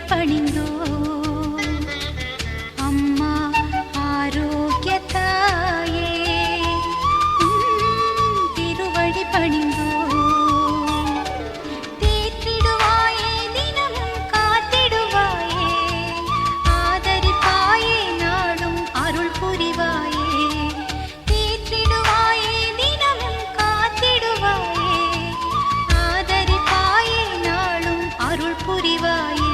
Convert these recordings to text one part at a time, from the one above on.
பணிந்தோ அம்மா ஆரோக்கிய தாயே திருவடி பணிந்தோ தேற்றிடுவாயே தினமும் காத்திடுவாயே ஆதரிப்பாயே நாடும் அருள் புரிவாயே தேற்றிடுவாயே தினமும் காத்திடுவாயே ஆதரிப்பாயே நாடும் அருள் புரிவாயே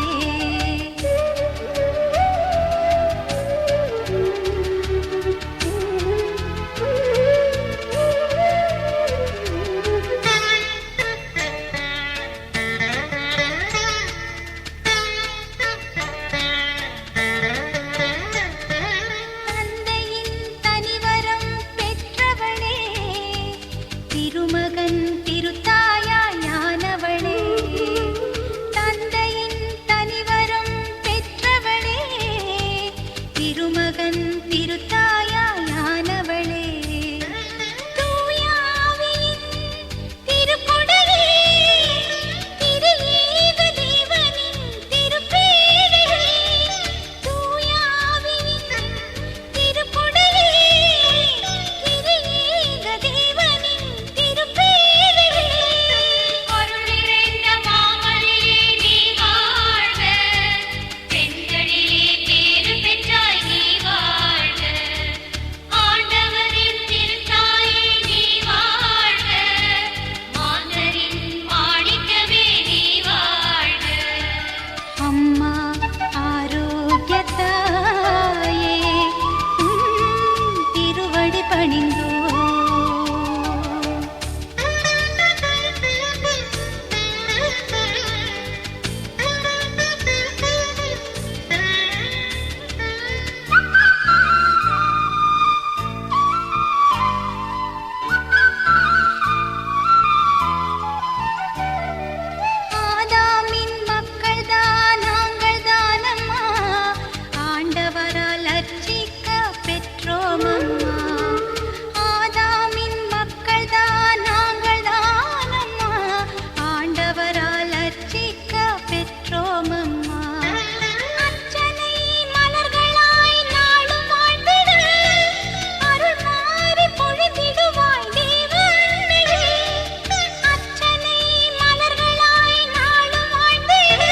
திருமகன் திருத்தாயா ஞானவளே தந்தையின் தனிவரம் பெற்றவளே திருமகன் திருத்தாயா ஞானவளே தூயாவின் திருக்குடலே திரியேக தேவனின் திருப்பேரே தூயாவின் திருக்குடலே திரியேக தேவனின் அம்மா ஆரோக்கிய தாயே திருவடி பணிந்தோ ஆதாமின் மக்கள் தான் நாங்கள் தானம்மா ஆண்டவரால் அர்ச்சிக்க பெற்றோம் அம்மா ஆதாமின் மக்கள் தான் நாங்கள் தானம்மா ஆண்டவரால் அர்ச்சிக்க பெற்றோம் அம்மா அர்ச்சனை மலர்களாய் நாளும் வாழ்ந்திட அருள் மாறி பொழிந்திடுவாய் தேவ அன்னையே அர்ச்சனை மலர்களாய் நாளும் வாழ்ந்திட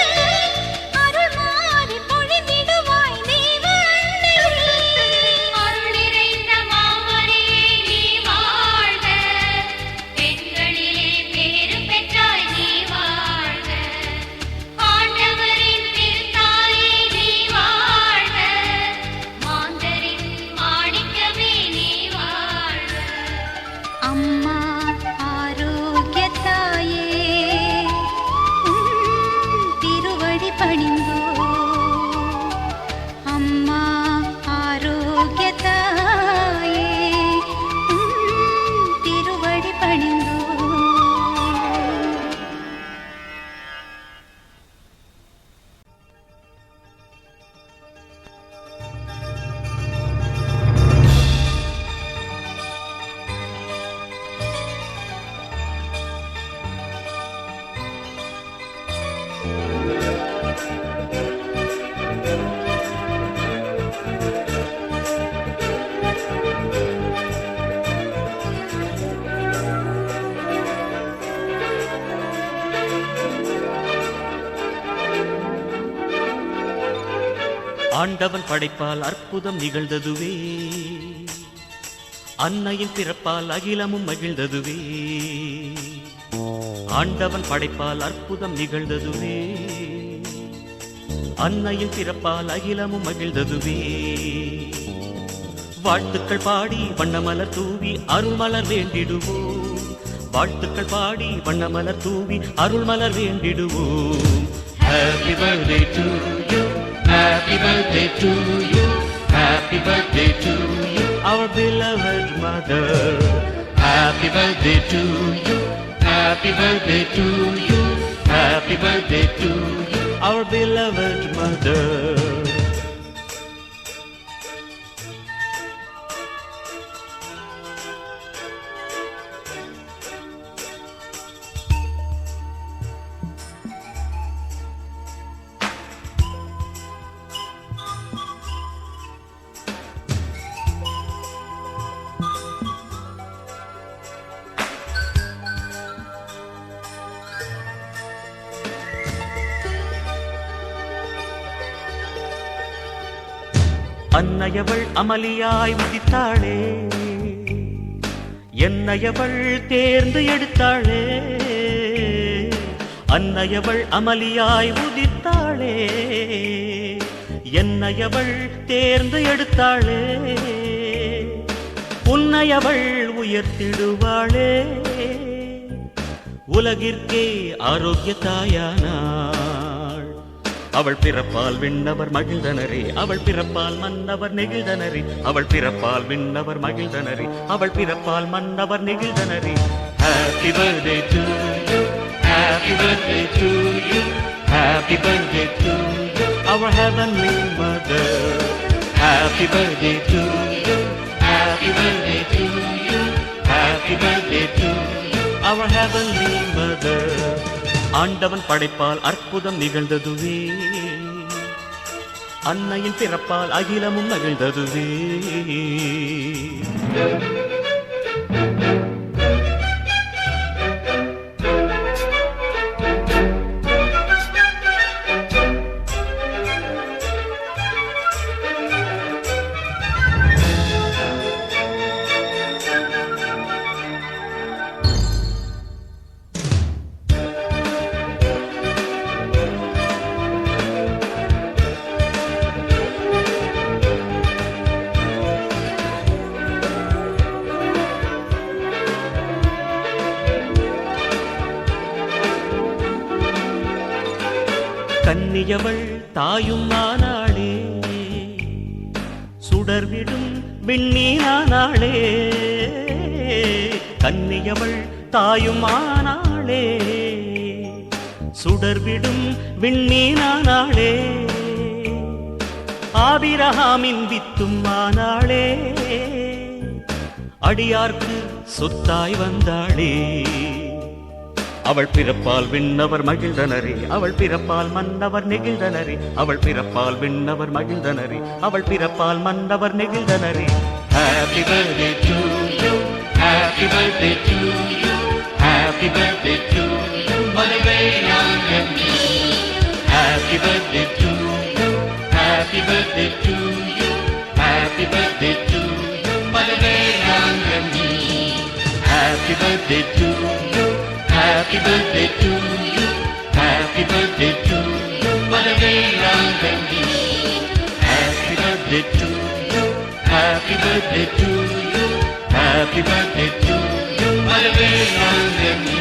அருள் மாறி பொழிந்திடுவாய் தேவ அன்னையே அருள் நிறைந்த மாமரியே நீ வாழ்க பெண்களிலே பேறு பெற்றாய் நீ வாழ்க ஆண்டவரின் திருத்தாயே நீ வாழ்க மாந்தரின் மாணிக்கமே நீ வாழ்க அம்மா ஆரோக்கிய தாயே திருவடி பணிந்தோ அம்மா ஆரோக்கிய தாயே திருவடி பணிந்தோ ஆண்டவன் படைப்பால் அற்புதம் நிகழ்ந்ததுவே அன்னையின் பிறப்பால் அகிலமும் மகிழ்ந்ததுவே ஆண்டவன் படைப்பால் அற்புதம் நிகழ்ந்ததுவே அன்னையின் பிறப்பால் அகிலமும் மகிழ்ந்ததுவே வாழ்த்துக்கள் பாடி வண்ணமலர் தூவி அருள்மலர் வேண்டிடுவோம் வாழ்த்துக்கள் பாடி வண்ணமலர் தூவி அருள்மலர் வேண்டிடுவோம் Happy birthday to you Happy birthday to you Happy birthday to you our beloved mother Happy birthday to you Happy birthday to you Happy birthday to you our beloved mother அன்னையவள் அமளியாய் உதித்தாளே, என்னையவள் தேர்ந்து எடுத்தாளே. அன்னையவள் அமளியாய் உதித்தாளே, என்னையவள் தேர்ந்து எடுத்தாளே. உன்னையவள் உயர்த்திடுவாளே, உலகிற்கே ஆரோக்கிய தாயானாள். அவள் பிறப்பால் விண்ணவர் மகிழ்ந்தனரே, அவள் பிறப்பால் மன்னவர் நெகிழ்ந்தனரே. அவள் பிறப்பால் விண்ணவர் மகிழ்ந்தனரே, அவள் பிறப்பால் மன்னவர் நெகிழ்ந்தனரே. Happy birthday to you, happy birthday to you, happy birthday to you, our heavenly mother. Happy birthday to you, happy birthday to you, happy birthday to you, our heavenly mother. ஆண்டவன் படைப்பால் அற்புதம் நிகழ்ந்ததுவே, அன்னையின் பிறப்பால் அகிலமும் மகிழ்ந்ததுவே. கன்னியவள் தாயும் ஆனாளே, சுடர்விடும் விண்ணீனானாளே. கன்னியவள் தாயும் ஆனாளே, சுடர்விடும் விண்ணீனானாளே. ஆபிரகாமின் வித்தும் ஆனாளே, அடியார்க்கு சொத்தாய் வந்தாளே. அவள் பிறப்பால் விண்ணவர் மகிழ்ந்தனரே, அவள் பிறப்பால் மன்னவர் நெகிழ்ந்தனரே. அவள் பிறப்பால் விண்ணவர் மகிழ்ந்தனரே, அவள் பிறப்பால் மன்னவர் நெகிழ்ந்தனரே. Happy birthday to you, happy birthday to you, happy birthday to you, மலவேயாங்கனி. Happy birthday to you, happy birthday to you, happy birthday to you, மலவேயாங்கனி. Happy birthday to you, happy birthday to you, happy birthday to you, மலவேயாங்கனி. Happy birthday to you, happy birthday to you, happy birthday to you, மலவேயாங்கனி.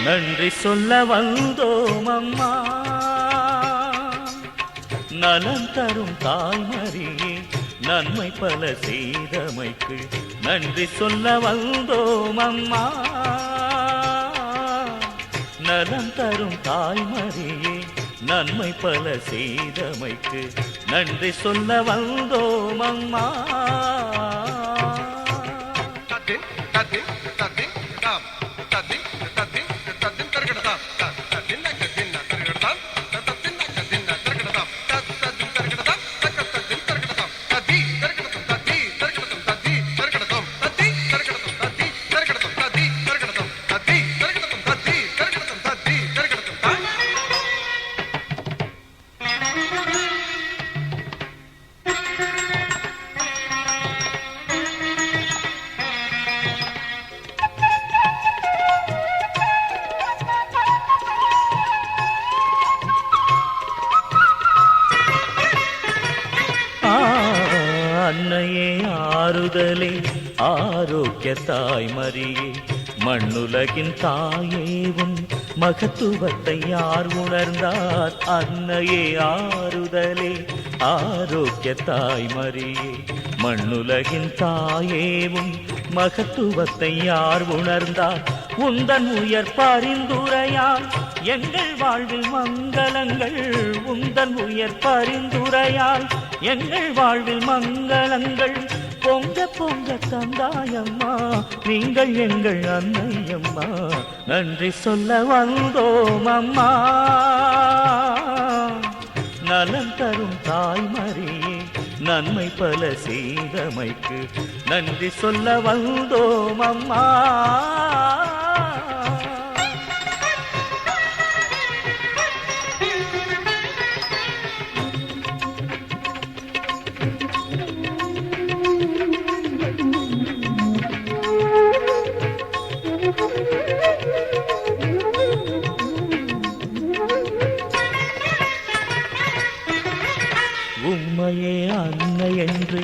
நன்றி சொல்ல வந்தோம் அம்மா, நலம் தரும் தாய்மரியே, நன்மை பல செய்தமைக்கு நன்றி சொல்ல வந்தோம் அம்மா. நலம் தரும் தாய்மரியே, நன்மை பல செய்தமைக்கு நன்றி சொல்ல வந்தோம் அம்மா. அன்னையே ஆறுதலே ஆரோக்கிய தாய்மரியே, மண்ணுலகின் தாயே உன் மகத்துவத்தை யார் உணர்ந்தார் அன்னையே ஆறுதலே ஆரோக்கிய தாய்மரியே மண்ணுலகின் தாயேவும் மகத்துவத்தை யார் உணர்ந்தார் உந்தன் உயர் பரிந்துரையால் எங்கள் வாழ்வில் மங்களங்கள் உந்தன் உயர் பரிந்துரையால் எங்கள் வாழ்வில் மங்களங்கள் பொங்க பொங்க தந்தாயம்மா நீங்கள் எங்கள் அன்னையம்மா நன்றி சொல்ல வந்தோம் அம்மா நலம் தரும் தாய்மரியே நன்மை பல செய்தமைக்கு நன்றி சொல்ல வந்தோம் அம்மா உம்மையே அன்னை என்று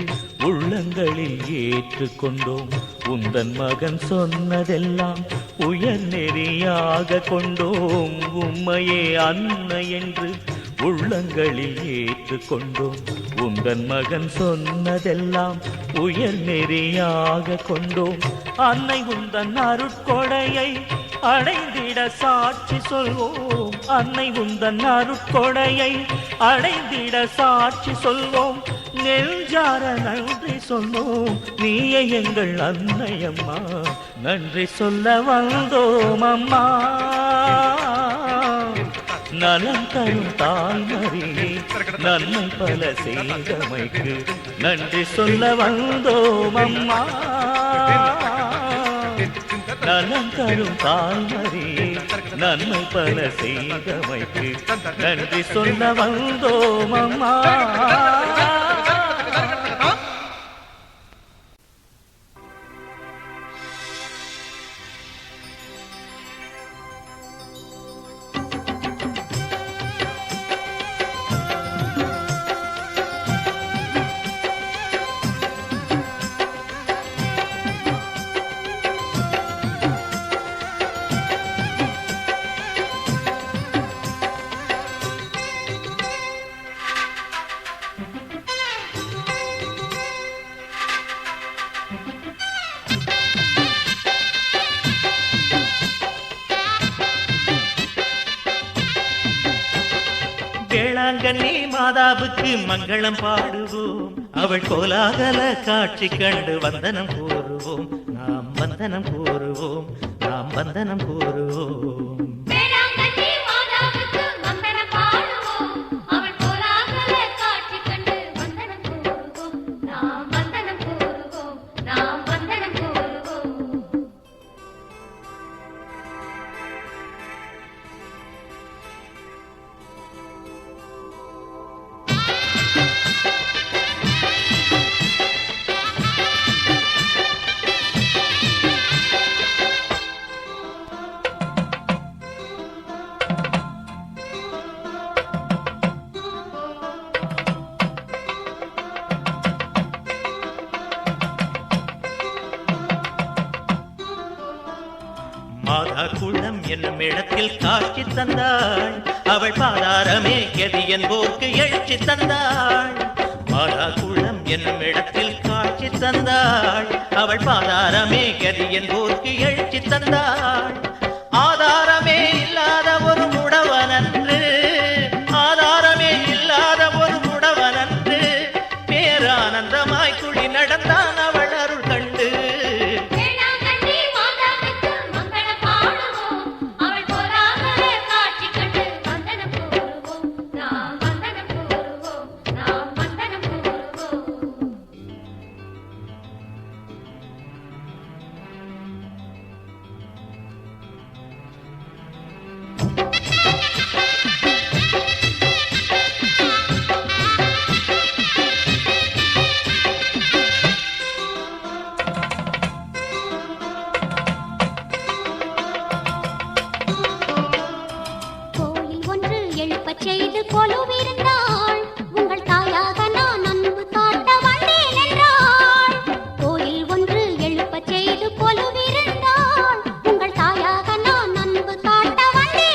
உள்ளங்களில் ஏற்றுக்கொண்டோம் உந்தன் மகன் சொன்னதெல்லாம் உயர் நெறியாக கொண்டோம் உம்மையே அன்னை என்று உள்ளங்களில் ஏற்றுக்கொண்டோம் உந்தன் மகன் சொன்னதெல்லாம் உயர் நெறியாக கொண்டோம் அன்னை உந்தன் அருட்கொடையை அடைந்திட சாட்சி சொல்வோம் அன்னை உந்தன் அருட்கொடையை அடைந்திட சாட்சி சொல்வோம் நெஞ்சார நன்றி சொல்வோம் நீயே எங்கள் அன்னையம்மா நன்றி சொல்ல வந்தோம் அம்மா நலம் தரும் தாய்மரியே நன்மை பல செய்தமைக்கு நன்றி சொல்ல வந்தோம் அம்மா நலம் தரும் தாய்மரியே நன்மை பல செய்தமைக்கு நன்றி சொல்ல வந்தோம் அம்மா வேளாங்கண்ணி மாதாவுக்கு மங்களம் பாடுவோம் அவள் கோலாகல காட்சி கண்டு வந்தனம் கூறுவோம் நாம் வந்தனம் கூறுவோம் நாம் வந்தனம் கூறுவோம் மாதா குளம் என்னும் இடத்தில் காட்சி தந்தாள் அவள் பாதாரமே கதி என்போர்க்கு எழுச்சி தந்தாள் மாதா குளம் என்னும் இடத்தில் காட்சி தந்தாள் அவள் பாதாரமே கதி என்போர்க்கு எழுச்சி தந்தாள் ஆதாரமே இல்லாத ஒரு முடவனன்று ஆதாரமே இல்லாத ஒரு முடவனன்று பேரானந்தமாய் குடி நடந்தான் அவள் அருள் கண்டு செய்து கொலுவிருந்தாள் உங்கள் தாயாக நான் அன்பு காட்ட வந்தேன் என்றாள் கோயில் ஒன்று எழுப்ப செய்து கொலுவிருந்தாள் உங்கள் தாயாக நான் அன்பு காட்ட வந்தேன்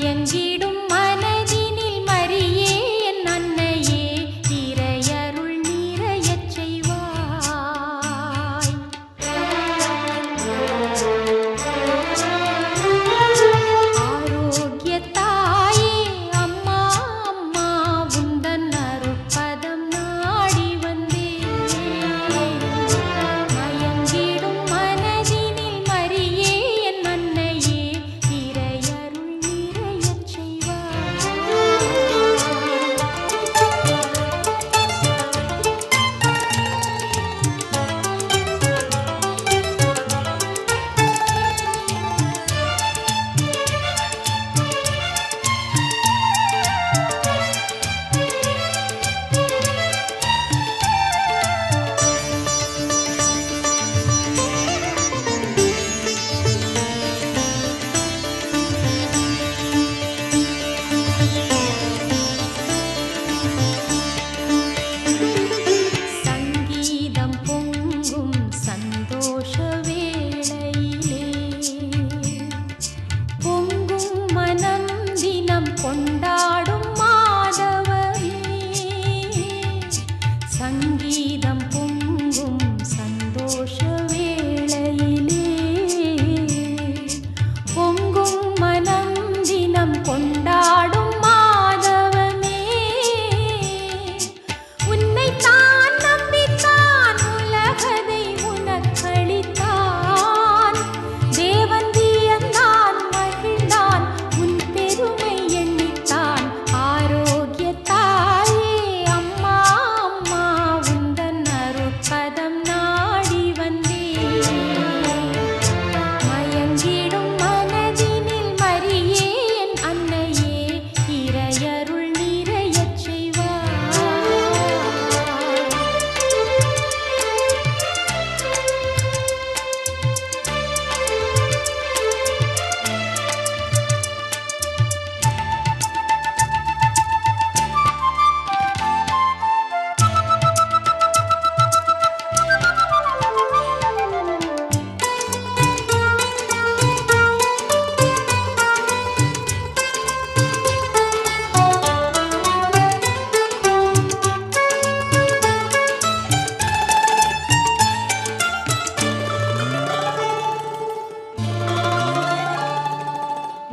மயங்கிடும் மனதினில் மரியே என் அன்னையே இறையருள் நிறையச் செய்வாய். ஆரோக்கிய தாயே அம்மா அம்மா உந்தன் அருட்பதம் நாடி வந்தேன். மயங்கிடும் மனதினில் மரியே என் அன்னையே இறையருள் நிறையச் செய்வாய். சங்கீதம் பொங்கும் சந்தோஷ வேளையிலே பொங்கும் மனம் தினம் கொண்டாடும் மாதவரே. சங்கீதம் பொங்கும் சந்தோஷ வேளையிலே பொங்கும் மனம் தினம் கொண்டாடும் மாதவமே. உன்னைத்தான் நம்பித்தான் உலகதை உனக்களித்தான். தேவன் வியந்தான் மகிழ்ந்தான் உன் பெருமை எண்ணித்தான். ஆரோக்கிய தாயே அம்மா அம்மா உந்தன் அருட்பதம் நாடி வந்தேன். மயங்கிடும் மனதினில் மரியே என் அன்னையே இறையருள் நிறையச் செய்வாய்.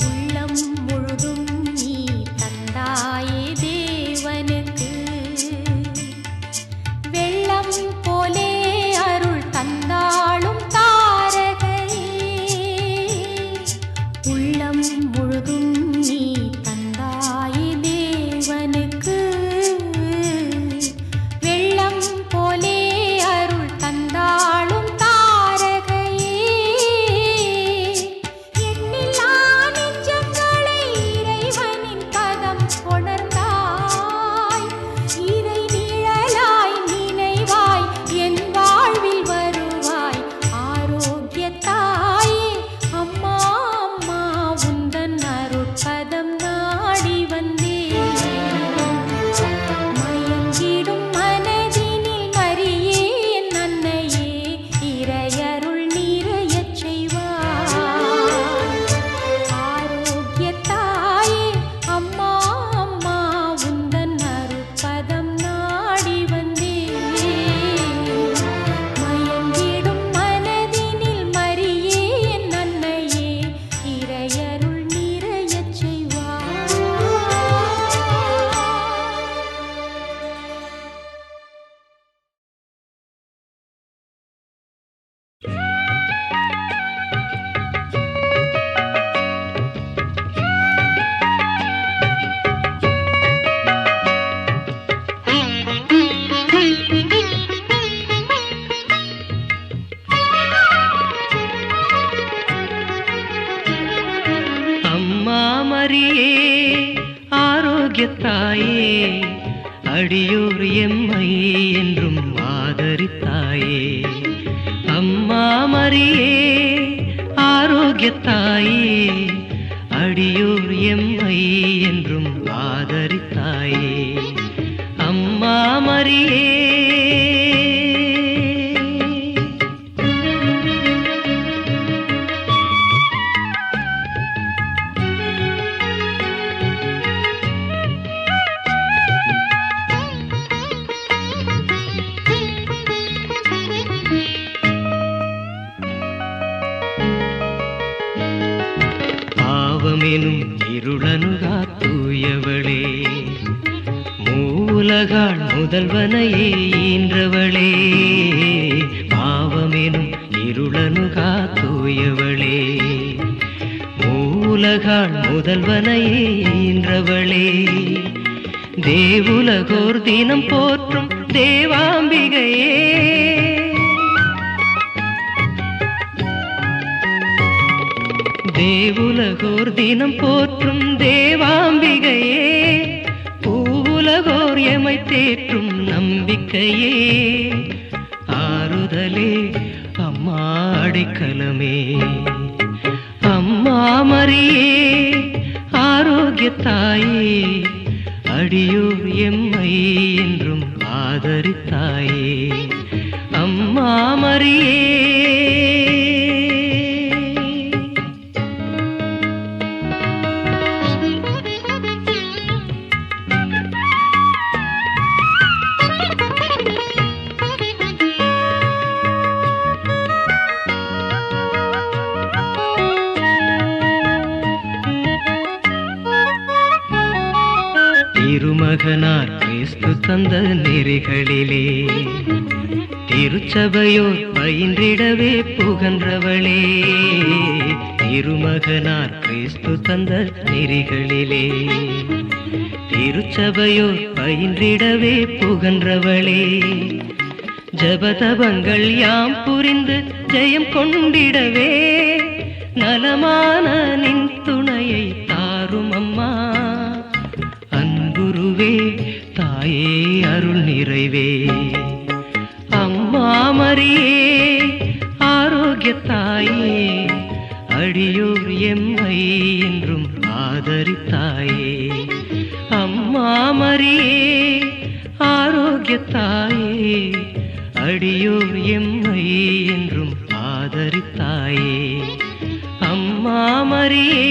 உள்ளம் முழுதும் நீ தந்தாயே தேவனுக்கு. வெள்ளம் போலே அருள் தந்தாளும் தாரகையே. உள்ளம் முழுதும் நீ தந்தாயே தேவனுக்கு. வெள்ளம் போலே அருள் தந்தாளும் தாரகையே. எண்ணில்லா நெஞ்சங்களை இறைவனின் பதம் கொணர்ந்தாய். இறை நிழலாய் நினைவாய் என் வாழ்வில் வருவாய். ஆரோக்கிய தாயே அம்மா அம்மா உந்தன் அருட்பதம் நாடி வந்தேன். மயங்கிடும் மனதினில் மரியே என் அன்னையே இறையருள் நிறையச் செய்வாய். ஆரோக்கிய தாயே அம்மா அம்மா உந்தன் அருட்பதம் நாடி வந்தேன். மயங்கிடும் மனதினில் மரியே என் அன்னையே இறையருள் நிறையச் செய்வாய். அம்மா மரியே ஆரோக்கிய தாயே அடியோர் எம்மை என்றும் ஆதரித்தாயே. அம்மா மரியே ஆரோக்கிய தாயே அடியோர் எம்மை என்றும் ஆதரித்தாயே. அம்மா மரியே இருளனுகா தூயவளே மூலகாள் முதல்வனையே ஈன்றவளே பாவமெனும் இருளனுகா தூயவளே மூலகாள் முதல்வனையே ஈன்றவளே தேவுலகோர் தினம் போற்றும் தேவாம்பிகையே தேவுலகோர் தினம் போற்றும் தேவாம்பிகையே பூவுலகோர் எமை தேற்றும் நம்பிக்கையே ஆறுதலே அம்மா அடைக்கலமே அம்மா மரியே ஆரோக்கியத்தாயே அடியோர் எம்மை என்றும் ஆதரித்தாயே அம்மா மரியே திருமகனார் கிறிஸ்து தந்த நெறிகளிலே திருச்சபையோர் பயின்றிடவே புகன்றவளே திருமகனார் கிறிஸ்து தந்த நெறிகளிலே திருச்சபையோர் பயின்றிடவே புகன்றவளே ஜபதபங்கள் யாம் புரிந்து ஜெயம் கொண்டிடவே நலமான நின் துணையை தாரும் அம்மா அன்புருவே தாயே அருள் நிறைவே அம்மா மரியே ஆரோக்கியத்தாயே அடியோர் எம்மை என்றும் ஆதரித்தாயே அம்மா மரியே ஆரோக்கியத்தாயே அடியோர் எம்மை என்றும் ஆதரித்தாயே அம்மா மரியே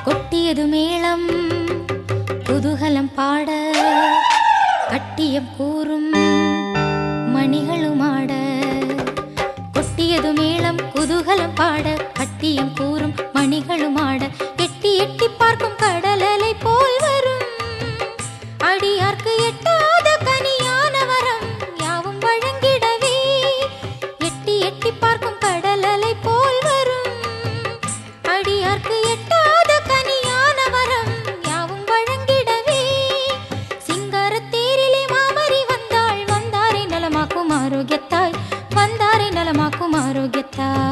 கொட்டியது மேளம் குதூகலம் பாட கட்டியம் கூறும் மணிகளும் ஆட கொட்டியது மேளம் குதூகலம் பாட கட்டியம் கூறும் மணிகளும் ஆட எட்டி எட்டி பார்க்கும் கடலலை போல் வரும் அடியார்க்கு எட்டாத கனியான வரம் யாவும் வழங்கிடவே எட்டி எட்டி பார்க்கும் கடலலை போல் வரும் அடியார்க்கு எட்டாத கனியான வரம் யாவும் வழங்கிடவே சிங்காரத்தேரிலே மாமரி வந்தாள் வந்தாரை நலமாக்கும் ஆரோக்கியத்தாய் வந்தாரை நலமாக்கும் ஆரோக்கியத்தாய்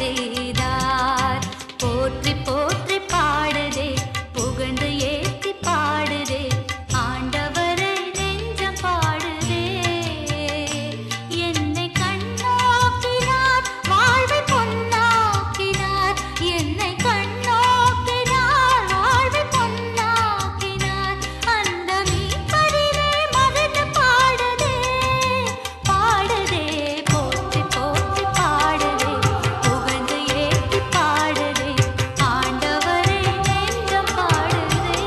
செய்தார். போற்றி போற்றி பாடுதே, புகழ்ந்து ஏத்தி பாடுதே, ஆண்டவரை நெஞ்சம் பாடுதே. என்னை கண்ணோக்கினார், வாழ்வை பொன்னாக்கினார். என்னை கண்ணோக்கினார், வாழ்வை பொன்னாக்கினார். அந்த மீட்பரிலே மகிழ்ந்து பாடுதே, பாடுதே, போற்றி போற்றி பாடுதே, புகழ்ந்து ஏத்தி பாடுதே, ஆண்டவரை நெஞ்சம் பாடுதே.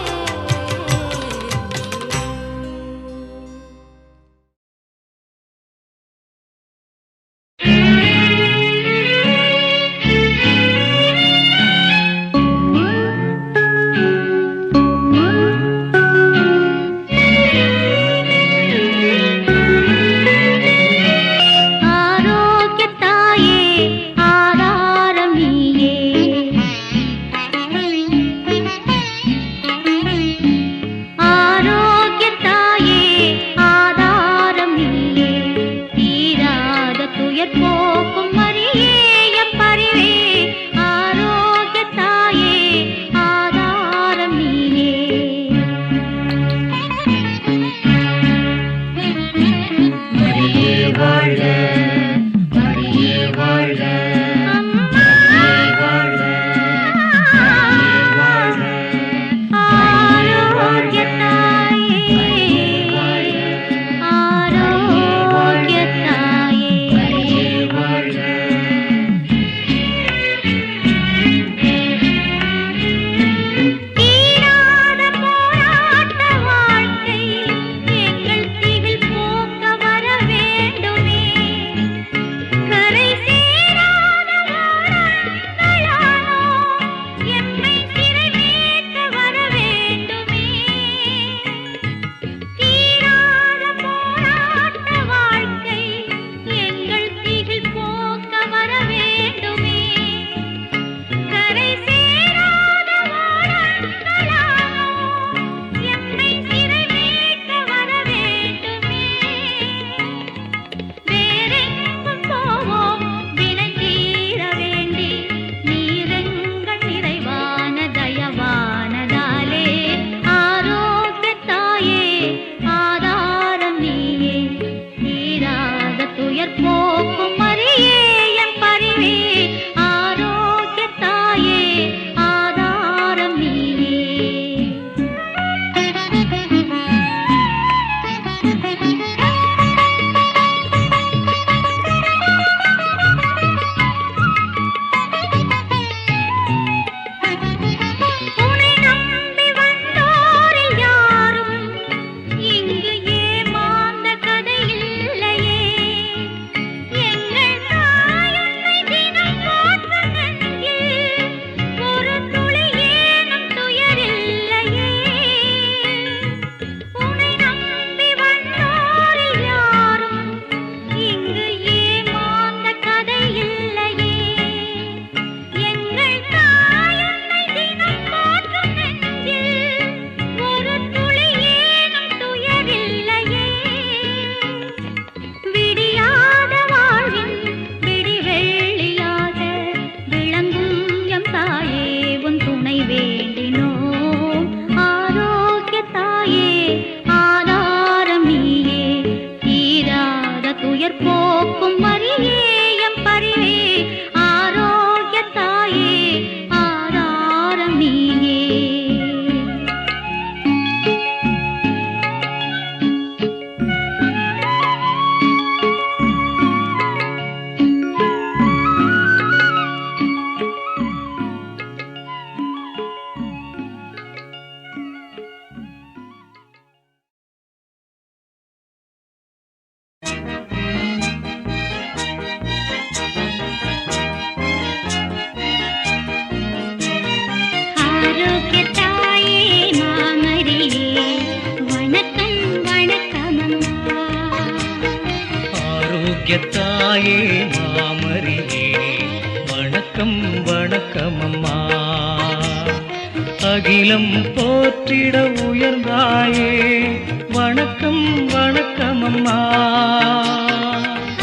ஆரோக்கியத்தாயே, ஆதாரம் நீயே. ஆரோக்கியத்தாயே, ஆதாரம் நீயே. தீராத துயர் போக்கும் மரியே எம் பரிவே. ஆரோக்கியத்தாயே, ஆதாரம் நீயே. மரியே வாழ்க, மரியே வாழ்க, மரியே வாழ்க, மரியே வாழ்க, ஆரோக்கியத்தாயே, ஆரோக்கியத்தாயே. மரியே வாழ்க. தீராத போராட்ட வாழ்க்கை எங்கள் திகில் போக்க வர வேண்டுமே. கரை சேராத வாரங்களானோ எம்மை சிறை மீட்க வர வேண்டுமே. தீராத போராட்ட வாழ்க்கை எங்கள் திகில் போக்க வர வேண்டுமே. கரை சேராத வாரங்களானோ எம்மை சிறை மீட்க வர வேண்டுமே. வேறெங்கும் போவோம் வினை தீர வேண்டி, நீரெங்கள் நிறைவான தயவானதாலே. ஆரோக்கியத்தாயே, ஆதாரம் நீயே. தீராத துயர் போக்கும் மரியே எம் பரிவே. ஆரோக்கியத்தாயே, ஆதாரம் நீயே. உன்னை நம்பி வந்தோரில் யாரும் இங்கு ஏமாந்த கதை இல்லையே. எங்கள் தாய் உன்னை தினம் போற்றும் நெஞ்சில் ஒரு துளி ஏனும் துயரில்லையே. உன்னை நம்பி வந்தோரில் யாரும் இங்கு ஏமாந்த கதை இல்லையே. எங்கள் தாய் உன்னை தினம் போற்றும் நெஞ்சில் ஒரு துளி ஏனும் துயரில்லையே. விடியாத வாழ்வின் விடிவெள்ளியாக விளங்கும் எம் தாயே, உன் துணை வேண்டினோம். ஆரோக்கியத்தாயே, ஆதாரம் நீயே. தீராத துயர் போக்கும் மரியே எம் பரிவே. ஆரோக்கியத்தாயே, ஆதாரம் நீயே. ஆரோக்கியத்தாயே, மாமரியே, வணக்கம் வணக்கம் அம்மா. ஆரோக்கியத்தாயே மாமரியே, வணக்கம் வணக்கம் அம்மா. அகிலம் போற்றிட உயர்ந்தாயே, வணக்கம் வணக்கம் அம்மா.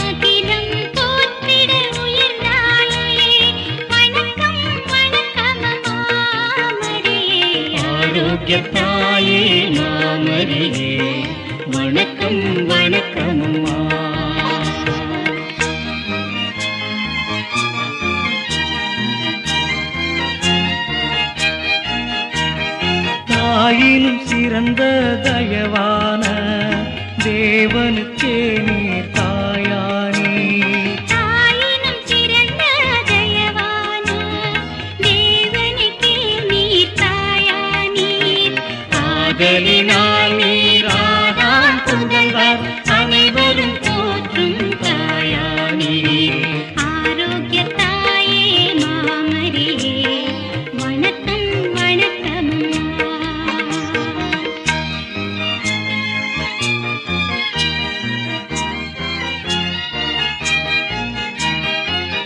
அகிலம் போற்றிட உயர்ந்தாயே, ஆரோக்கியத்தாயே மாமரியே வணக்கம் வணக்கம் அம்மா. தாயினும் சிறந்த தயவான தேவனுக்கே நீர் தாயானி. தாயினும் சிறந்த தயவான தேவனுக்கே நீர் தாயானீர். ஆதலினால் நீராதான் புகழ்வார் அனைவரும் போற்றும் தாயானி. ஆரோக்கியத்தாயே மாமரியே வணக்கம் வணக்கம்மா.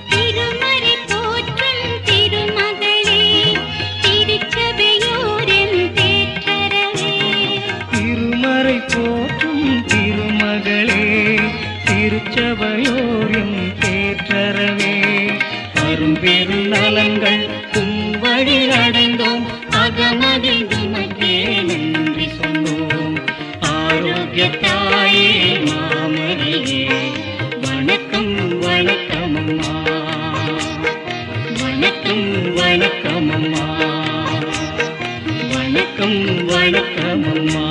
திருமறை போற்றும் திருமகளே திருச்சபையோரின் தேற்றரவே. திருமறை போற்றும் திருமகளே திருச்சபையோரின் தேற்றரவே. அரும்பெரும் நலன்கள் உம்வழி அடைந்தோம் அகமகிழ்ந்து மக்கே நன்றி சொன்னோம். ஆரோக்கியத்தாயே மாமரியே வணக்கம் வணக்கம் அம்மா. வணக்கம் வணக்கம் அம்மா. வணக்கம் வணக்கம் அம்மா.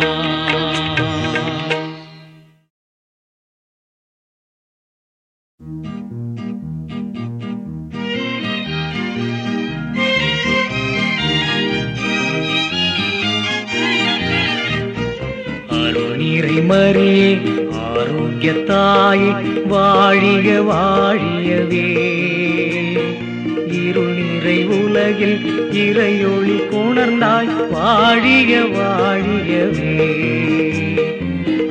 அருள்நீரை மரியே ஆரோக்கியத்தாயே வாழிய வாழியவே. இருள் நிறை உலகில் இறையொளி கொணர்ந்தாய் வாழிய வாழியவே.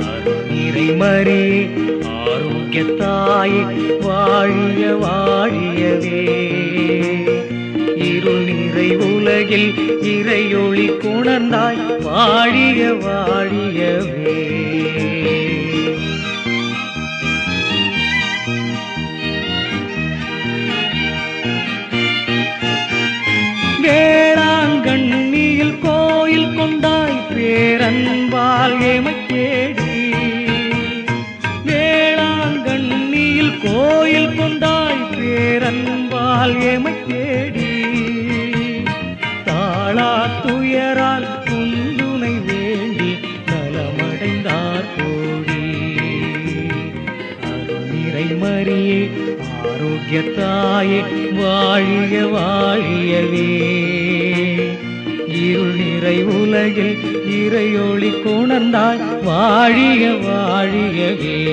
அருள்நீரை மரியே ஆரோக்கியத்தாயே வாழிய வாழியவே. இருள் நிறை உலகில் இறையொளி கொணர்ந்தாய் வாழிய வாழியவே. வேளாங்கண்ணியில் கோயில் கொண்டாய் பேரன்பால் எமைத் தேடி. வேளாங்கண்ணியில் கோயில் கொண்டாய் பேரன்பால் எமைத் தேடி. தாளா துயரால் குந்துணை வேண்டி நலமடைந்தார் கோடி. அருள்நிறை மரியே ஆரோக்கியத்தாயே வாழிய வாழியவே. இருள் நிறை உலகில் இறையொளி கொணர்ந்தாய் வாழிய வாழியவே.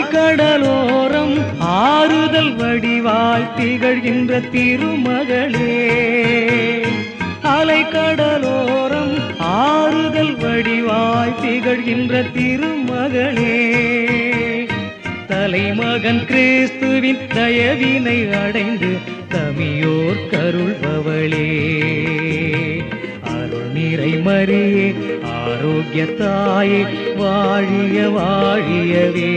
அலைக்கடலோரம் ஆறுதல் வடிவாய் திகழ்கின்ற திருமகளே. அலைக்கடலோரம் ஆறுதல் வடிவாய் திகழ்கின்ற திருமகளே. தலைமகன் கிறிஸ்துவின் தயவினை அடைந்து தமியோர் கருள்பவளே. அருள்நிறை மரியே ஆரோக்கியத்தாயே வாழிய வாழியவே.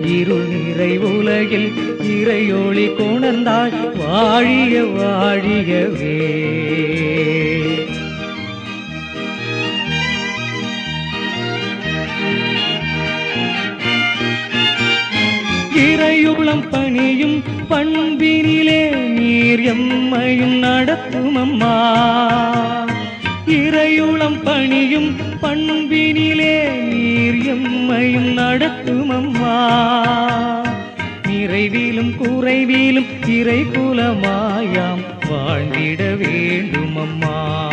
இருள் நிறை உலகில் இறையொளி கொணர்ந்தாய் வாழிய வாழியவே. இறையுளம் பணியும் பண்பினிலே நீர் எம்மையும் நடத்தும் அம்மா. இறையுளம் பணியும் பண்பினிலே நீர் எம்மையும் நடத்தும் அம்மா. நிறைவிலும் குறைவிலும் இறை குலமாயாம் வாழ்ந்திட வேண்டும் அம்மா.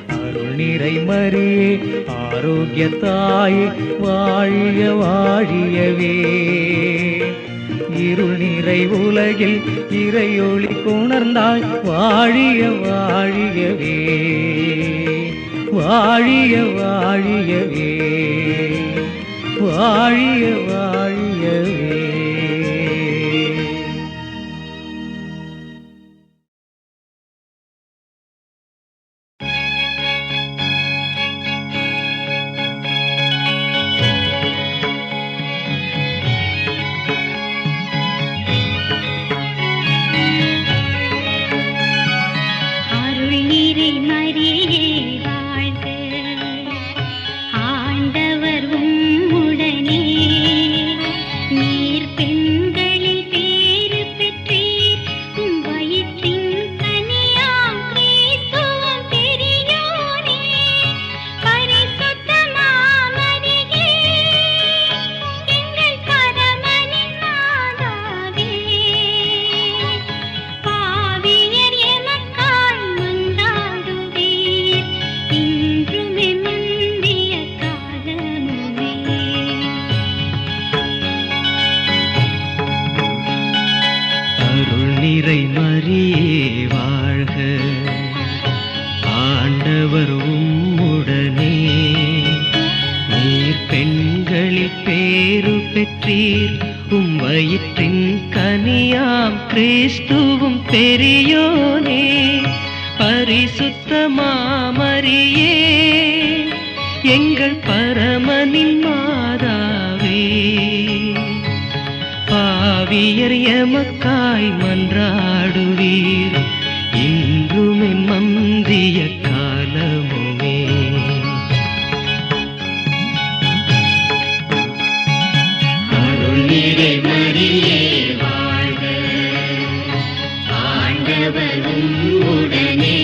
அருள் நிறை மரியே ஆரோக்கியத்தாயே வாழிய வாழியவே. இருள் நிறை உலகில் இறையொளி கொணர்ந்தாய் வாழிய வாழியவே. வாழிய வாழியவே. வாழிய வாழியவே. நிறை மரியே வாழ்க. ஆண்டவர் உம்முடனே, நீர் பெண்களில் பேறு பெற்றீர். உம் வயிற்றின் கனியாம் கிறிஸ்துவும் பெரியோனே. பரிசுத்த மாமரியே, எங்கள் பரமனின் மாதாவே, பாவியர் எமக்காய் மன்றாடுவீர். இன்றுமே முந்திய காலமுமே. அருள் நிறை மரியே வாழ்க. ஆண்டவர் உம்முடனே, நீர் பெண்களில் பேறு பெற்றீர். உம் வயிற்றின் கனியாம் கிறிஸ்துவும் பெரியோனே. பரிசுத்த மாமரியே, எங்கள் பரமனின் மாதாவே, பாவியர் எமக்காய் மன்றாடுவீர். இன்றுமே மந்திய காலமுமே. அருள் நிறை மரியே வாழ்க. ஆண்டவர் உம்முடனே,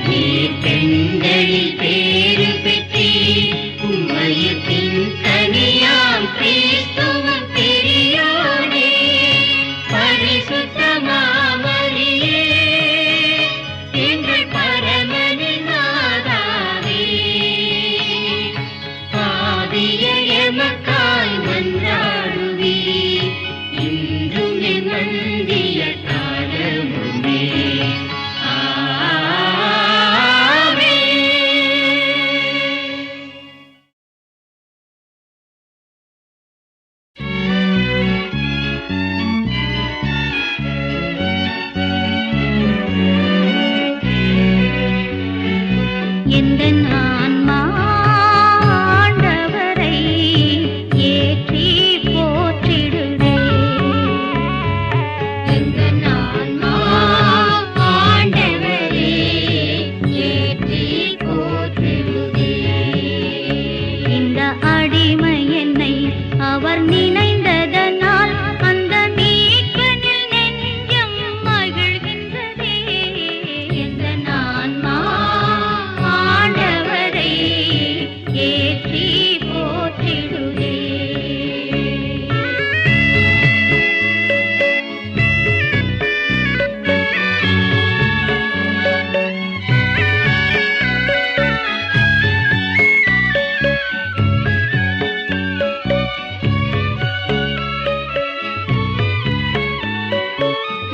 நீர் பெண்களில் பேறு பெற்றீர். உம் வயிற்றின் கனியாம் கிறிஸ்துவும் பெரியோனே. பரிசுத்த மாமரியே, எங்கள் பரமனின் மாதாவே, பாவியர் எமக்காய் மன்றாடுவீர். இன்றுமே மந்திய காலமுமே. எந்தன் ஆன்மா ஆண்டவரை ஏற்றி போற்றிடுதே. எந்தன் ஆன்மா ஆண்டவரை ஏற்றி போற்றிடுதே. இந்த அடிமை என்னை அவர் நினைந்ததனால் அந்த மீட்பனில் நெஞ்சம் மகிழ்கின்றதே. எந்தன் ஆன்மா ஆண்டவரை ஏற்றி போற்றிடுதே.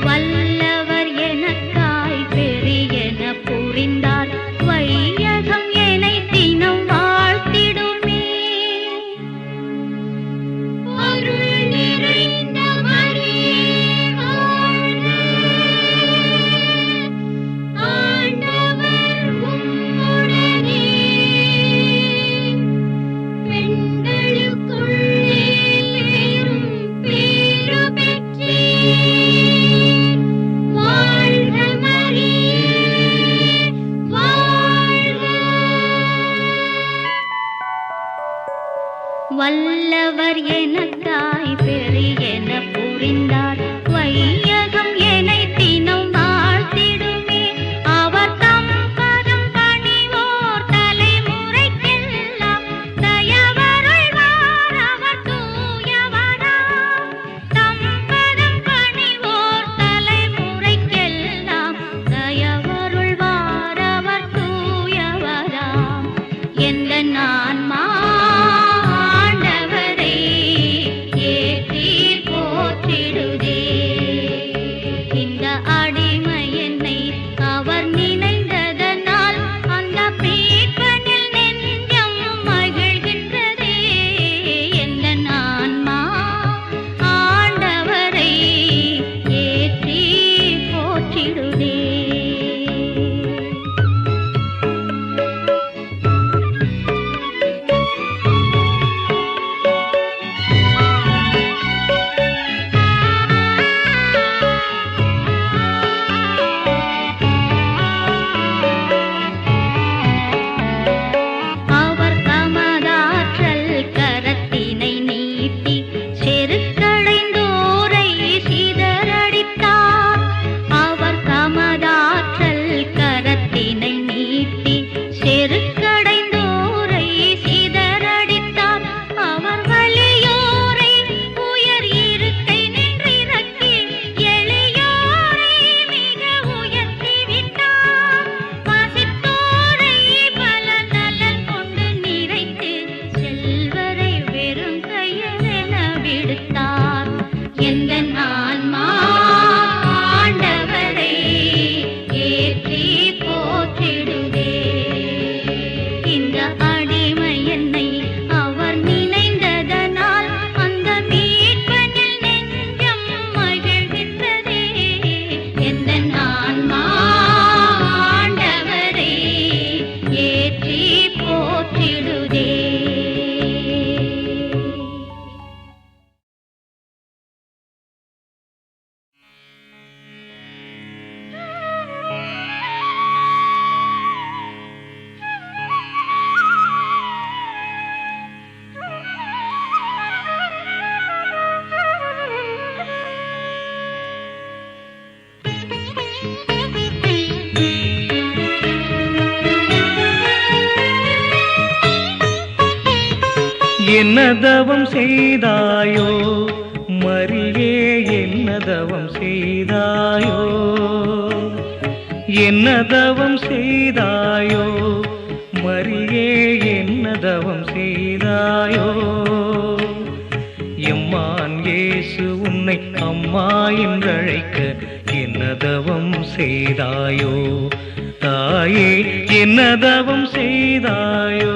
வல்லவர் எனக்காய் பெரியன புரிந்தார். வையகம் என்னை தினம் வாழ்த்திடுமே. அருள் நிறைந்த மரியே வாழ்க. ஆண்டவர் உம்முடனே, பெண்களுக்குள்ளே பேரும் பேறு பெற்றீர். வாழ்க மரியே, வாழ்க. வல்லவர் எனக்காய் பெரியன புரிந்தார். வையகம் என்னை தினம் வாழ்த்திடுமே. அவர் தம் பதம் பணிவோர் தலைமுறைக்கெல்லாம் தயவருள்வார். அவர் தூயவராம். தம் பதம் பணிவோர் தலைமுறைக்கெல்லாம் தயவருள்வார். அவர் தூயவராம். எந்தன் ஆன்மா ஆண்டவரை ஏற்றி போற்றிடுதே. கரத்தினை நீட்டி செருக்கடைந்தோரை சிதறடித்தார். அவர் வலியோரை உயர் இருக்கை நின்றிறக்கி எளியோரை மிக உயர்த்தி விட்டார். பசித்தோரை பல நலன் கொண்டு நிறைத்து செல்வரை வெறும் கையென விடுத்தார். எந்தன் ஆன்மா ஆண்டவரை ஏற்றி போற்றிடுவே. இந்த அடிமை என்னை அவர் நினைந்ததனால் அந்த மீட்பனில் நெஞ்சம் மகிழ்கின்றதே. எந்தன் ஆன்மா ஆண்டவரை ஏற்றி போற்றிடுதே. என்ன தவம் செய்தாயோ மரியே, என்ன தவம் செய்தாயோ, என்ன தவம் செய்தாயோ மரியே, என்ன தவம் செய்தாயோ. எம்மான் இயேசு உன்னை அம்மா என்றழைக்க என்ன தவம் செய்தாயோ. தாயே, என்ன தவம் செய்தாயோ.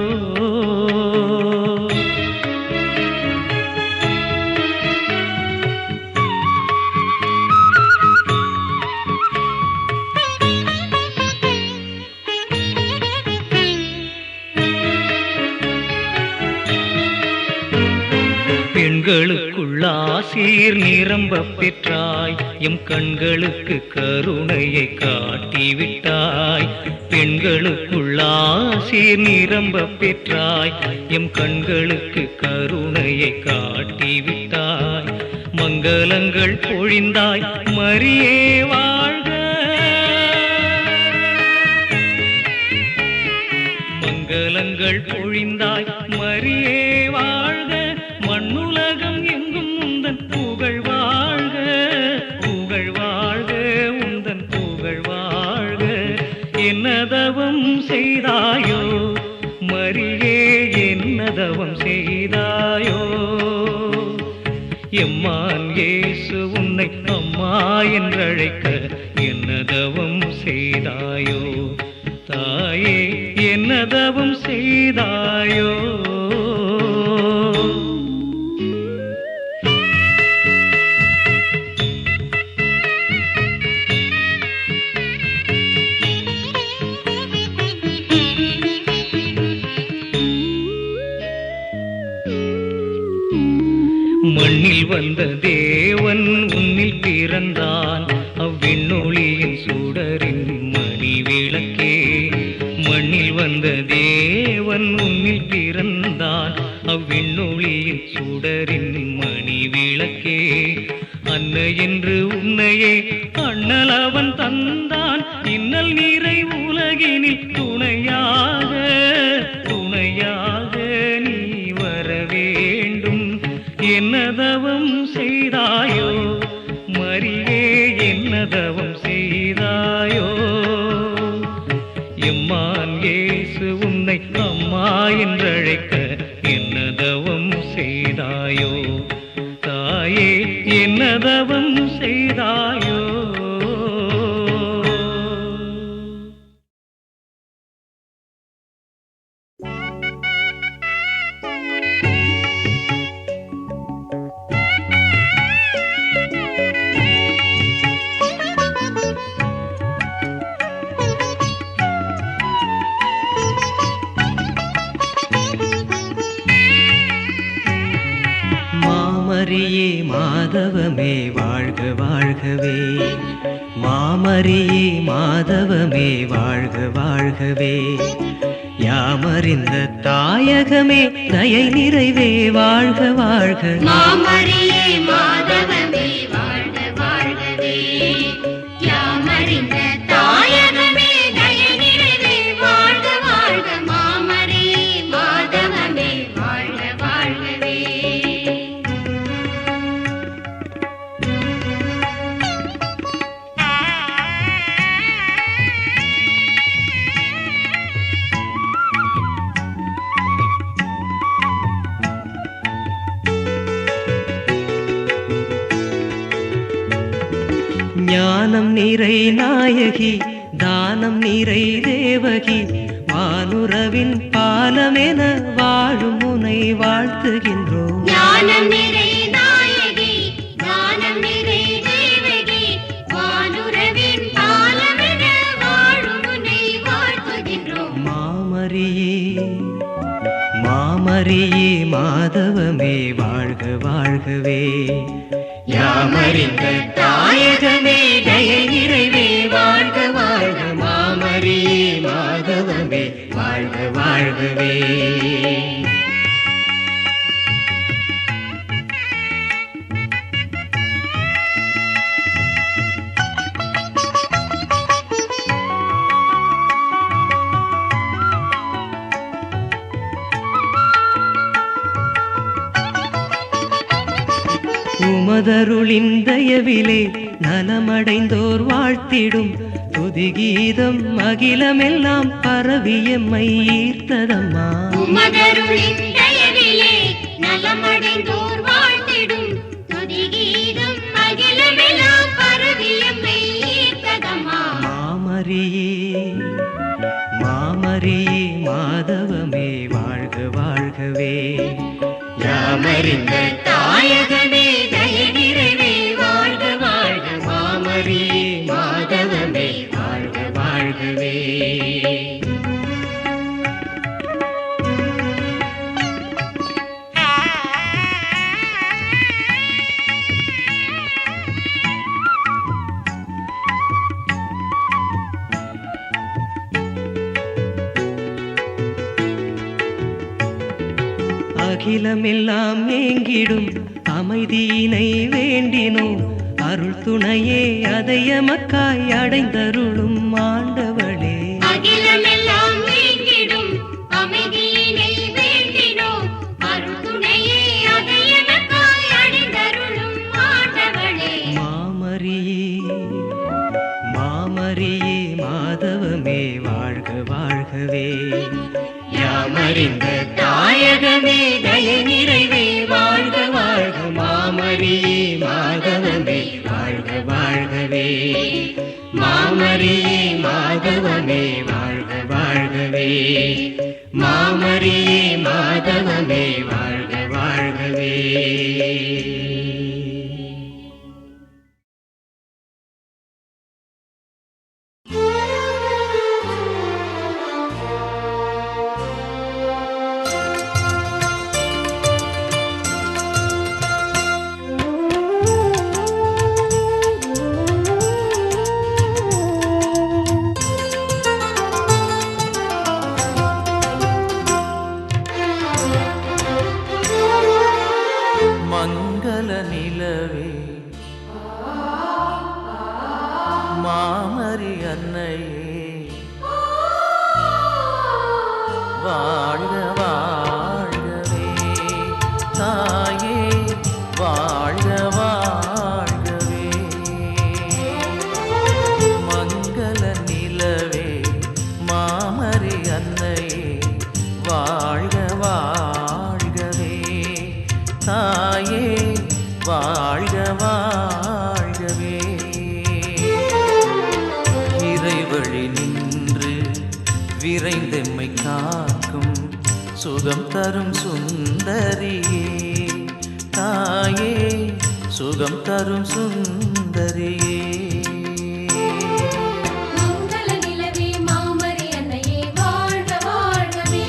பெண்களுக்குள் ஆசீர் நிரம்ப பெற்றாய், எம் கண்களுக்கு கருணையை காட்டிவிட்டாய். பெண்களுக்குள் ஆசீர் நிரம்ப பெற்றாய், எம் கண்களுக்கு கருணையை காட்டிவிட்டாய். மங்களங்கள் பொழிந்தாய் மரியே வாழ்க, மங்களங்கள் பொழிந்தாய் மரியே வாழ்க. மண்ணுலகம் எங்கும் உந்தன் புகழ் வாழ்க, புகழ் வாழ்க, உந்தன் புகழ் வாழ்க. என்ன தவம் செய்தாயோ மரியே, என்ன தவம் செய்தாயோ. எம்மான் இயேசு உன்னை அம்மா என்றழைக்க என்ன தவம் செய்தாயோ. தாயே, என்ன தவம் செய்தாயோ. மண்ணில் வந்த தேவன் உன்னில் பிறந்தான், அவ்விண்ணொளியின் சுடரின் மணி விளக்கே. மண்ணில் வந்த தேவன் உன்னில் பிறந்தான், அவ்விண்ணொளியின் சுடரின் மணி விளக்கே. அன்னை என்று உன்னையே அண்ணல் அவன் தந்தான், இன்னல் நீரை உலகினில் துணையாக, துணையாக நீ வர வேண்டும். என்ன தவம் செய்தாயோ மரியே, என்ன தவம் செய்தாயோ. எம்மான் இயேசு உன்னை அம்மா என்றழைக்க என்ன தவம் செய்தாயோ. தாயே, என்ன தவம் செய்தாயோ. மாமரியே மாதவமே வாழ்க வாழ்கவே, மாமரியே மாதவமே வாழ்க வாழ்கவே. யாமறிந்த தாயகமே தயை நிறைவே வாழ்க வாழ்க. மாமரியே மாதவமே வாழ்க வாழ்கவே, யாமறிந்த தாயகமே தயை நிறைவே ஞானம் நிறை நாயகி தானம் நிறை தேவகி வானுறவின் பாலமென வாழும் முனை வாழ்த்துகின்றோம். ஞானம் நிறை நாயகி தானம் நிறை தேவகி வானுறவின் பாலமென வாழும் முனை வாழ்த்துகின்றோம். மாமரியே மாமரியே மாதவமே வாழ்க வாழ்கவே யாமறிந்த தாயகமே தயை நிறைவே வாழ்க வாழ்க மாமரியே மாதவமே வாழ்க வாழ்கவே. உமதருளின் தயவிலே நலமடைந்தோர் வாழ்த்திடும் துதிகீதம் அகிலமெல்லாம் பரவியம்மை ஈர்த்ததம்மா. உமதருளின் தயவிலே நலமடைந்தோர் வாழ்த்திடும் துதிகீதம் அகிலமெல்லாம் பரவியம்மை ஈர்த்ததம்மா. மாமரியே மாமரியே மாதவமே வாழ்க வாழ்கவே யாமறிந்த தாயகமே தயை நிறைவே வாழ்க வாழ்க மாமரியே மாதவமே வாழ்க வாழ்கவே. அகிலமெல்லாம் ஏங்கிடும் அமைதியினை வேண்டினோம் அருள் துணையே அதயமக்காய் அடைந்தருளும் ஆண்டவளே. அகிலமெல்லாம் நீங்கிடும் அமைதியினை வேண்டினோம் அருள் துணையே அதயமக்காய் அடைந்தருளும் ஆண்டவளே. மாமரியே மாமரியே மாதவமே வாழ்க வாழ்கவே யாமறிந்த தாயகமே தயை நிறைவே வாழ்க வாழ்க மாமரியே மாதவமே வாழ்க வாழ்கவே மாமரியே மாதவமே வாழ்க வாழ்கவே மாமரியே மாதவமே வாழ்க வாழ்கவே. மங்கள நிலவே மாமரி அன்னையே வாழ்க வாழ்கவே தாயே வாழ்க வாழ்கவே. மங்கள நிலவே மாமரி அன்னையே வாழ்க வாழ்கவே தாயே வாழ்க வாழ்கவே. இறைவழி நின்று விரைந்தெம்மை காக்கும் சுகம் தரும் சுந்தரியே தாயே சுகம் தரும் சுந்தரியே. மங்கள நிலவே மாமரி அன்னையே வாழ்க வாழ்கவே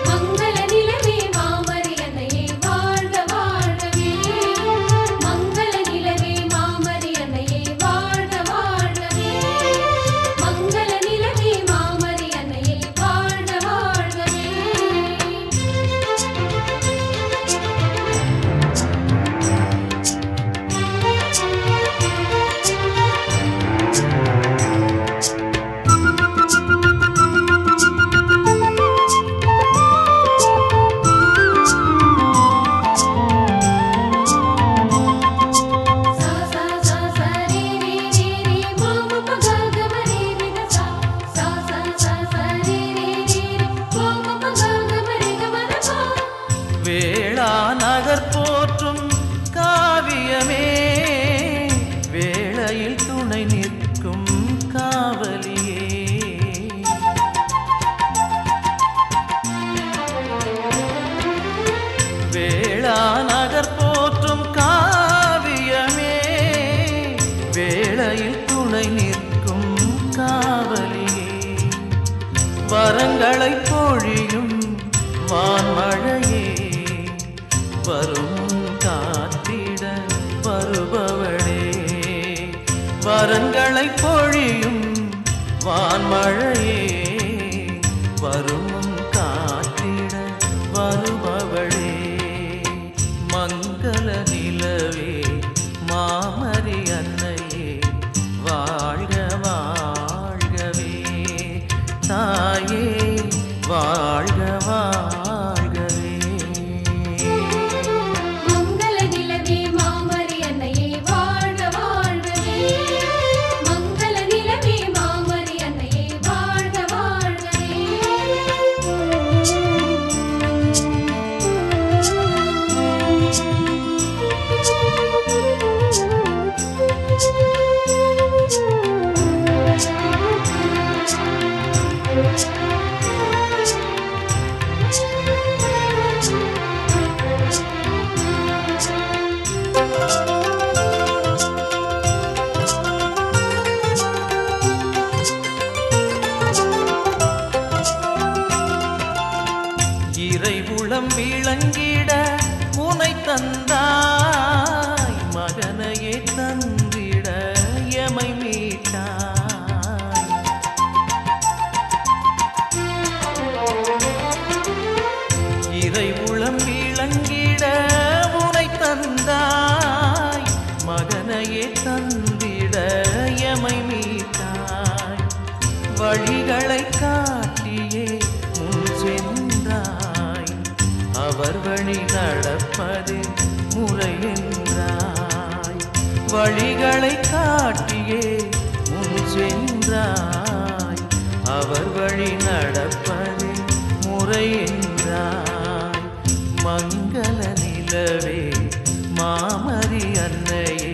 மங்கள நிலவே மாமரி அன்னையே வாழ்க வாழ்கவே மங்கள நிலவே மாமரி அன்னையே வாழ்க வாழ்கவே மங்கள நிலவே மாமரி அன்னையே வாழ்க வாழ்கவே. வரங்களை பொழியும் வான்மழையே வரும் காத்திட வருபவளே வரங்களை பொழியும் வான்மழையே வரும் காத்திட வருபவளே மங்கள நிலவே மாமரி அன்னையே வாழ்க வாழ்கவே தாயே வாழ்க வாழ்கவே மங்கள நிலவே மாமரி அன்னையே வாழ்க வாழ்கவே மங்கள நிலவே மாமரி அன்னையே வாழ்க வாழ்கவே இறைவுளம் விளங்கிட உனை தந்தாய் மகனையே தந்திட எமை மீட்டாய் இறைவுளம் விளங்கிட உனை தந்தாய் மகனையே தந்திட எமை மீட்டாய் வழிகளை காட்டியே முன் சென்றாய் அவர் வழி நடப்பது முறை என்றாய் வழிகளை காட்டியே முன் சென்றாய் அவர் வழி நடப்பது முறை என்றாய் மங்கள நிலவே மாமரி அன்னையே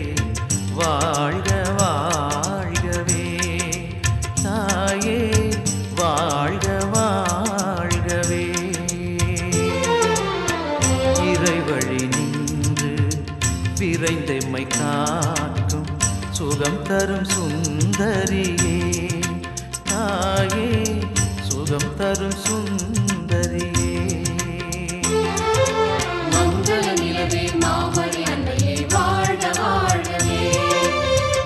வாழ்க வாழ்கவே தாயே வாழ்க வாழ்கவே இறைவழி நின்று விரைந்தெம்மை காக்கும் சுகம் தரும் சுந்தரியே தாயே சுகம் தரும் சுந்தரியே மங்கள நிலவே மாமரி அன்னையே வாழ்க வாழ்கவே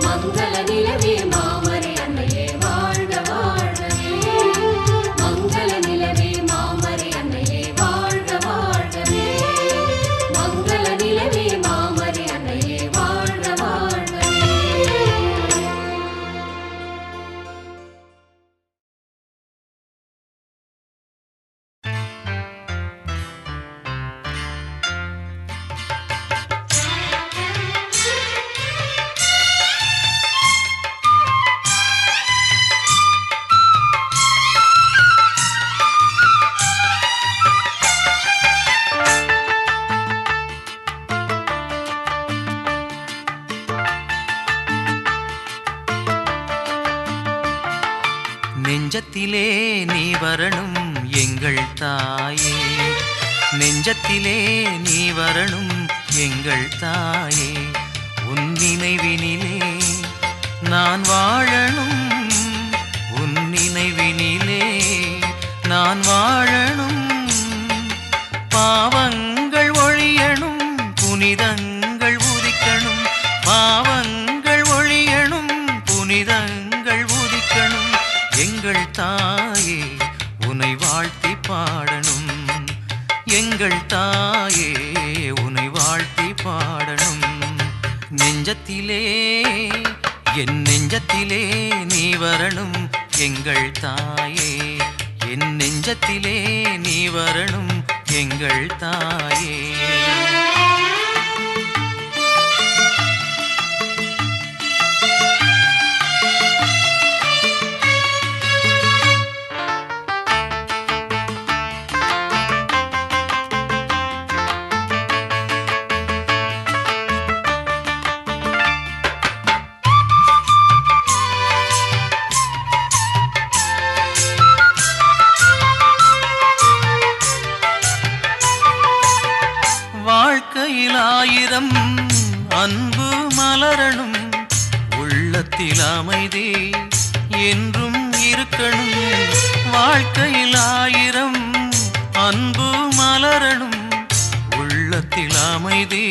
மங்கள நிலவே மாமரி அன்னையே வாழ்க வாழ்கவே மங்கள நிலவே மாமரி அன்னையே வாழ்க வாழ்கவே மங்கள நிலவே மாமரி அன்னையே வாழ்க வாழ்கவே நெஞ்சத்திலே நீ வரணும் எங்கள் தாயே நெஞ்சத்திலே நீ வரணும் எங்கள் தாயே உன் நினைவினிலே நான் வாழணும் உன் நினைவினிலே நான் வாழணும் பாவங்கள் ஒழியணும் புனிதங்கள் உதிக்கணும் பாவங்கள் ஒழியணும் புனிதங்கள் உதிக்கணும் எங்கள் தாயே உனை வாழ்த்தி பாடணும் எங்கள் தாயே உனை வாழ்த்தி பாடணும் நெஞ்சத்திலே என் நெஞ்சத்திலே நீ வரணும் எங்கள் தாயே என் நெஞ்சத்திலே நீ வரணும் எங்கள் தாயே வாழ்க்கையில் ஆயிரம் அன்பு மலரணும் உள்ளத்தில் அமைதி என்றும் இருக்கணும் வாழ்க்கை நீதி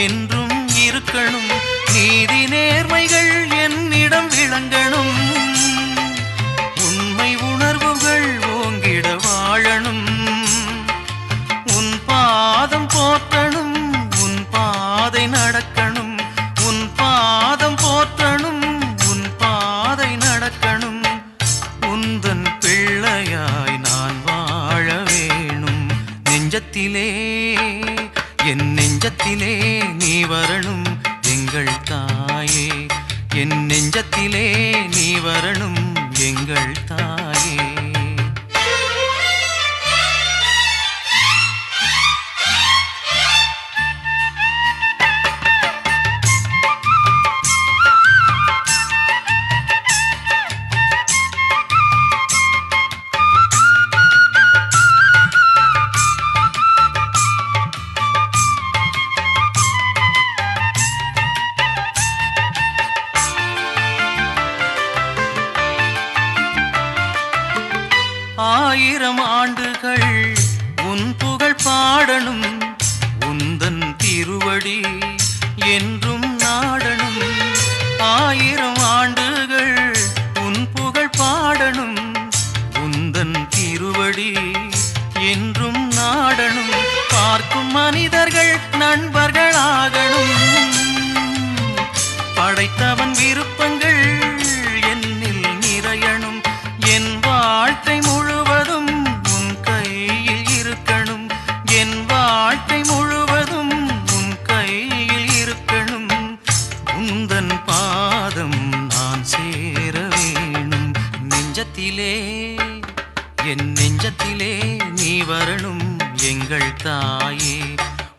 என்றும் இருக்கணும், நீதி நேர்மைகள் என்னிடம் விளங்கணும், உண்மை உணர்வுகள் ஓங்கிட வாழணும், உன் பாதம் போற்றணும், உன் பாதை நடக்கணும், உன் பாதம் போற்றணும், உன் பாதை நடக்கணும், உந்தன் பிள்ளையாய் நான் வாழ வேணும். நெஞ்சத்திலே என் நெஞ்சத்திலே நீ வரணும் எங்கள் தாயே, என் நெஞ்சத்திலே நீ வரணும் எங்கள் தாயே. ஆயிரம் ஆண்டுகள் உன் புகழ் பாடணும், உந்தன் திருவடி என்றும் நாடணும், ஆயிரம் ஆண்டுகள் உன் புகழ் பாடணும், உந்தன் திருவடி என்றும் நாடணும், பார்க்கும் மனிதர்கள் நண்பர்களாகணும், படைத்தவன் விருப்பங்கள் என்னில் நிறையணும், என் வாழ்க்கை முழுவதும் உன் கையில் இருக்கணும், என் வாழ்க்கை முழுவதும் உன் கையில் இருக்கணும், உந்தன் பாதம் நான் சேர வேணும். நெஞ்சத்திலே என் நெஞ்சத்திலே நீ வரணும் எங்கள் தாயே,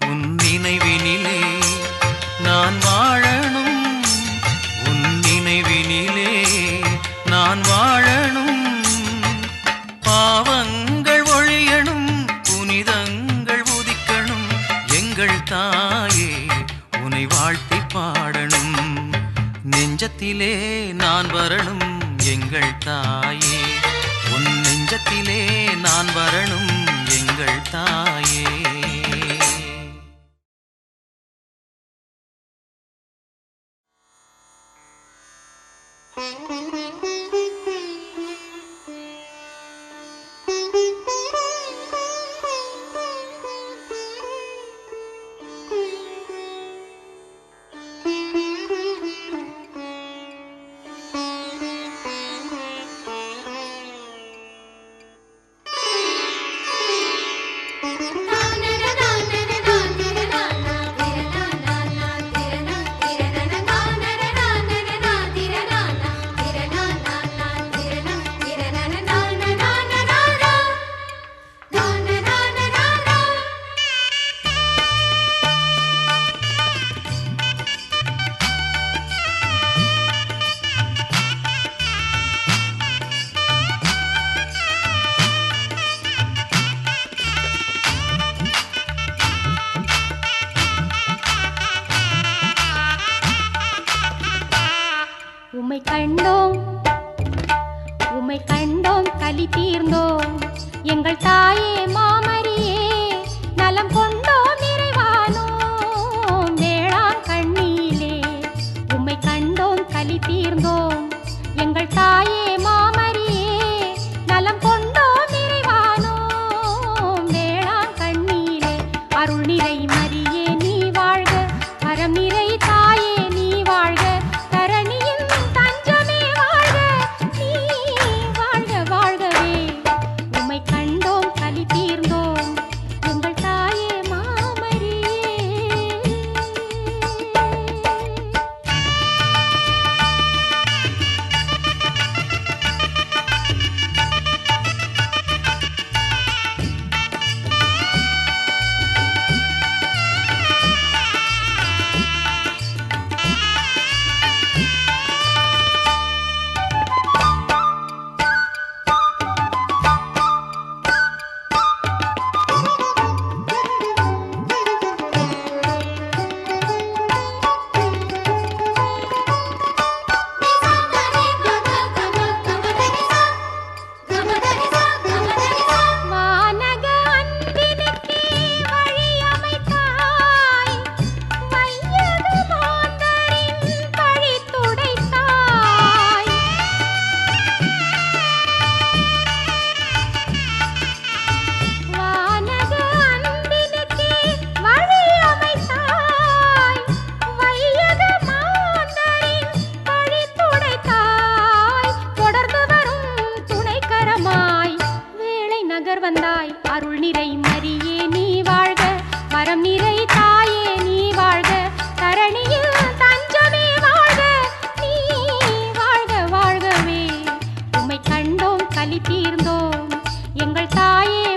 உன் நினைவினிலே நான் வாழணும், உன் நினைவினிலே நான் வாழணும், பாவங்கள் ஒழியணும், புனிதங்கள் உதிக்கணும், எங்கள் தாயே உனை வாழ்த்தி பாடணும். நெஞ்சத்திலே நான் வரணும் எங்கள் தாயே, உன் நெஞ்சத்திலே நான் வரணும் எங்கள் தாயே. உம்மை கண்டோம் உம்மை கண்டோம் களி தீர்ந்தோம் எங்கள் தாயே மாமரியே, நலம் கொண்டோம் நிறைவானோம் வேளாண் கண்ணியிலே. உம்மை கண்டோம் களி தீர்ந்தோம் எங்கள் தாயே மாமரியே, நலம் கொண்டோம் நிறைவானோம் வேளாண் கண்ணியிலே. அருள் நிறை மரியே நீ வாழ்க, அறம் நிறை தாயே நீ வாழ்க, தரணியின் தஞ்சமே வாழ்க, நீ வாழ்க வாழ்கவே. உம்மை கண்டோம் களி தீர்ந்தோம் நகர் வந்தாய் அருள் நிறை மரியே நீ வாழ்க வரம் நிறை தாயே நீ வாழ்க தரணியில் தஞ்சமே வாழ்க நீ வாழ்க வாழ்கவே உம்மை கண்டோம் கலி தீர்ந்தோம் எங்கள் தாயே